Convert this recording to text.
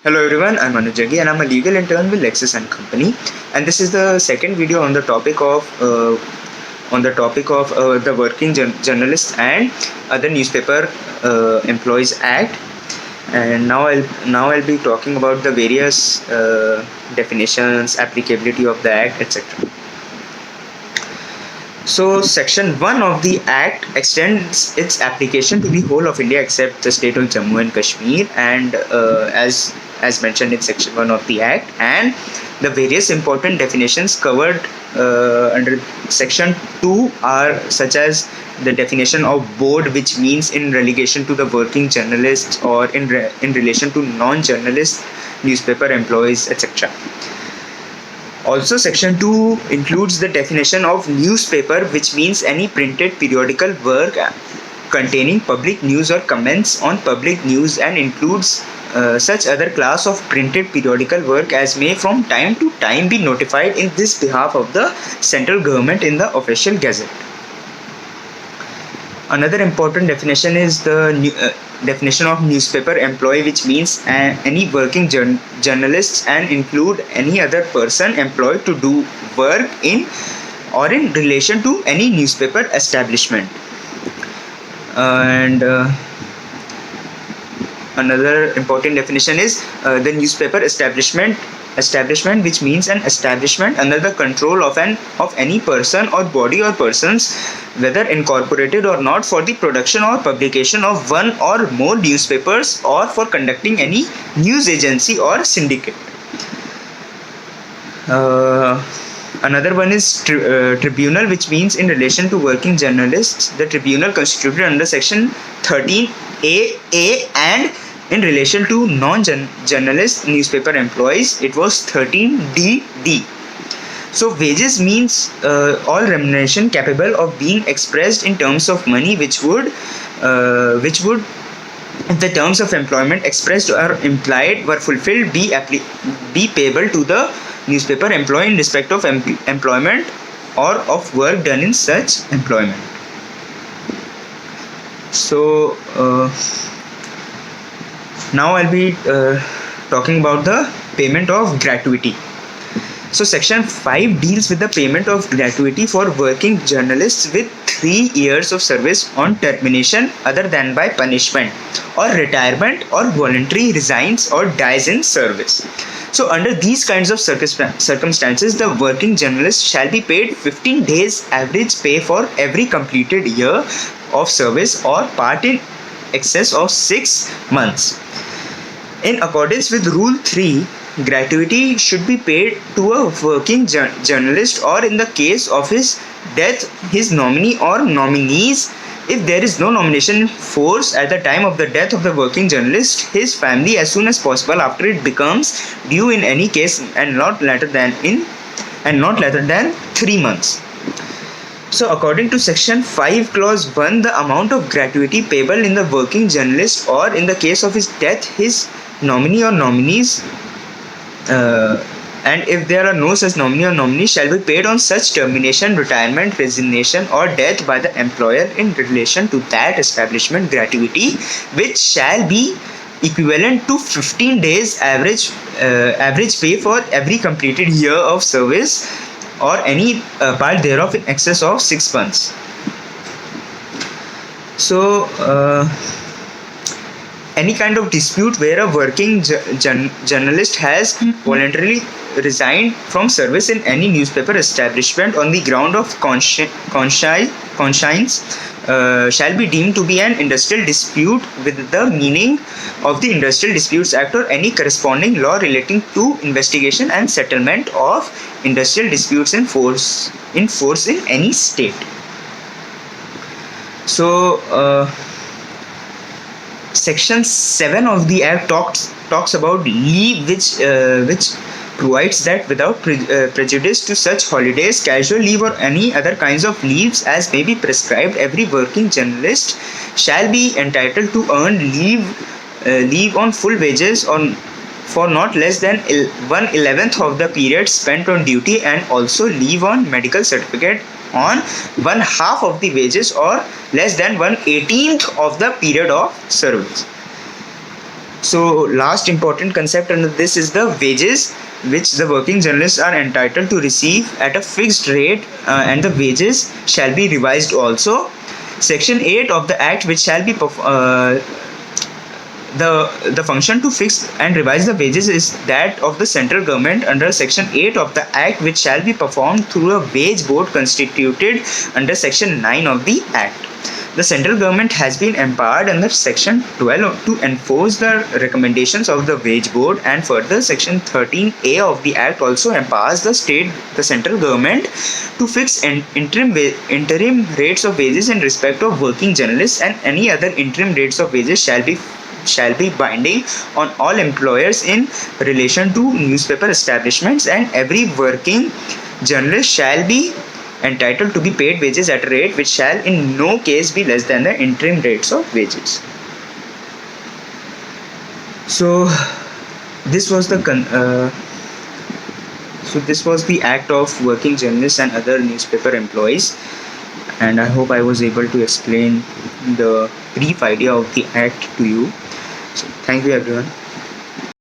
Hello everyone, I'm Anuj Jaggi and I'm a legal intern with LEXIS and Company, and this is the second video on the topic of the Working Journalists and Other Newspaper Employees Act. And now I'll be talking about the various definitions, applicability of the act, etc. So, Section 1 of the Act extends its application to the whole of India except the state of Jammu and Kashmir, and as mentioned in Section 1 of the Act, and the various important definitions covered under Section 2 are such as the definition of board, which means in relation to the working journalists or in relation to non-journalist newspaper employees, etc. Also, Section 2 includes the definition of newspaper, which means any printed periodical work containing public news or comments on public news, and includes such other class of printed periodical work as may from time to time be notified in this behalf of the central government in the official gazette. Another important definition is the definition of newspaper employee, which means any working journalists and include any other person employed to do work in or in relation to any newspaper establishment. Another important definition is the newspaper establishment, which means an establishment under the control of any person or body or persons, whether incorporated or not, for the production or publication of one or more newspapers or for conducting any news agency or syndicate. Another one is tribunal, which means in relation to working journalists, the tribunal constituted under Section 13A and in relation to non-journalist newspaper employees, it was 13DD. So wages means all remuneration capable of being expressed in terms of money, which would, if the terms of employment expressed or implied were fulfilled, be payable to the newspaper employee in respect of employment or of work done in such employment. So now I'll be talking about the payment of gratuity. So Section 5 deals with the payment of gratuity for working journalists with 3 years of service on termination other than by punishment or retirement or voluntary resigns or dies in service. So under these kinds of circumstances, the working journalist shall be paid 15 days average pay for every completed year of service or part in excess of 6 months. In accordance with Rule 3, gratuity should be paid to a working journalist or, in the case of his death, his nominee or nominees. If there is no nomination in force at the time of the death of the working journalist, his family as soon as possible after it becomes due in any case, and not later than 3 months. So according to Section 5 Clause 1, the amount of gratuity payable in the working journalist or, in the case of his death, his nominee or nominees, and if there are no such nominee or nominee, shall be paid on such termination, retirement, resignation or death by the employer in relation to that establishment gratuity, which shall be equivalent to 15 days average pay for every completed year of service or any part thereof in excess of 6 months. So any kind of dispute where a working journalist has voluntarily resigned from service in any newspaper establishment on the ground of conscience shall be deemed to be an industrial dispute with the meaning of the Industrial Disputes Act or any corresponding law relating to investigation and settlement of industrial disputes in force in any state. So Section 7 of the Act talks about leave, which provides that without prejudice to such holidays, casual leave or any other kinds of leaves as may be prescribed, every working journalist shall be entitled to earn leave on full wages for not less than 1/11th of the period spent on duty, and also leave on medical certificate on 1/2 of the wages or less than 1/18th of the period of service. So last important concept under this is the wages which the working journalists are entitled to receive at a fixed rate, and the wages shall be revised also. Section 8 of the act which shall be the function to fix and revise the wages is that of the central government under section 8 of the act, which shall be performed through a wage board constituted under section 9 of the act. The central government has been empowered under section 12 to enforce the recommendations of the wage board, and further section 13A of the act also empowers the central government to fix interim rates of wages in respect of working journalists, and any other interim rates of wages shall be binding on all employers in relation to newspaper establishments, and every working journalist shall be entitled to be paid wages at a rate which shall in no case be less than the interim rates of wages. So this was the act of working journalists and other newspaper employees, and I hope I was able to explain the brief idea of the act to you. So thank you everyone.